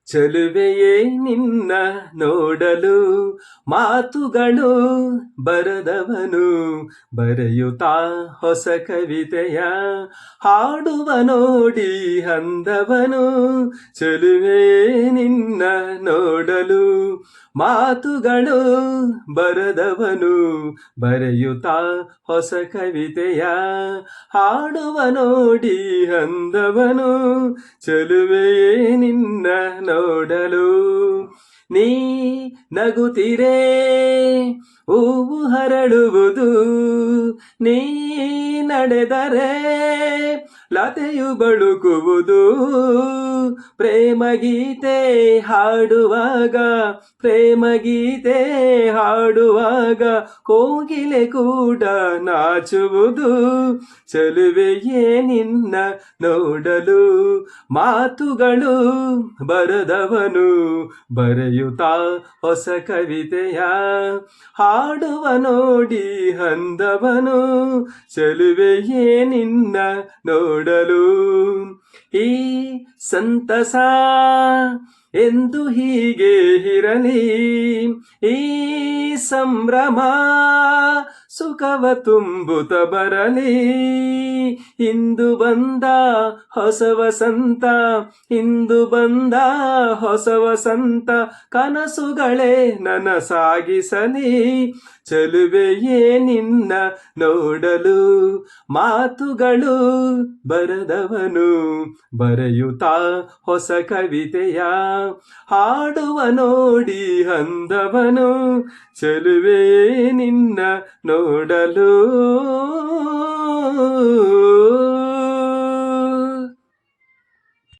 ಚಲುವೆಯೇ ನಿನ್ನ ನೋಡಲು ಮಾತುಗಳು ಬರದವನು ಬರೆಯುತ್ತಾ ಹೊಸ ಕವಿತೆಯ ಹಾಡುವ ನೋಡಿ ಅಂದವನು. ಚಲುವೆಯೇ ನಿನ್ನ ನೋಡಲು ಮಾತುಗಳು ಬರದವನು ಬರೆಯುತ್ತಾ ಹೊಸ ಕವಿತೆಯ ಹಾಡುವ ನೋಡಿ ಅಂದವನು. ಚಲುವೆಯೇ ನಿನ್ನ ನೋಡಲು ನೀ ನಗುತ್ತಿರೇ ಹೂವು ಹರಡುವುದು, ನೀ ನಡೆದರೆ ಲತೆಯು ಬಳುಕುವುದು. ಪ್ರೇಮ ಗೀತೆ ಹಾಡುವಾಗ ಪ್ರೇಮ ಗೀತೆ ಹಾಡುವಾಗ ಕೋಗಿಲೆ ಕೂಡ ನಾಚುವುದು. ಚಲುವೆಯೇ ನಿನ್ನ ನೋಡಲು ಮಾತುಗಳು ಬರದವನು ಬರೆಯುತ್ತಾ ಹೊಸ ಕವಿತೆಯ ಹಾಡುವ ನೋಡಿ ಅಂದವನು. ಚಲುವೆಯೇ ನಿನ್ನ ನೋಡಲು ಈ ಸಂತಸ ಎಂದು ಹೀಗೆ ಇರಲಿ, ಈ ಸಂಭ್ರಮ ಸುಖವ ತುಂಬುತ್ತ ಬರಲಿ. ಇಂದು ಬಂದ ಹೊಸ ವಸಂತ, ಇಂದು ಬಂದ ಹೊಸ ವಸಂತ, ಕನಸುಗಳೇ ನನಸಾಗಿಸಲಿ. ಚಲುವೆಯೇ ನಿನ್ನ ನೋಡಲು ಮಾತುಗಳು ಬರದವನು ಬರೆಯುತ್ತಾ ಹೊಸ ಕವಿತೆಯ ಹಾಡುವ ನೋಡಿ ಅಂದವನು. ಚಲುವೆಯೇ ನಿನ್ನ ನೋಡಲು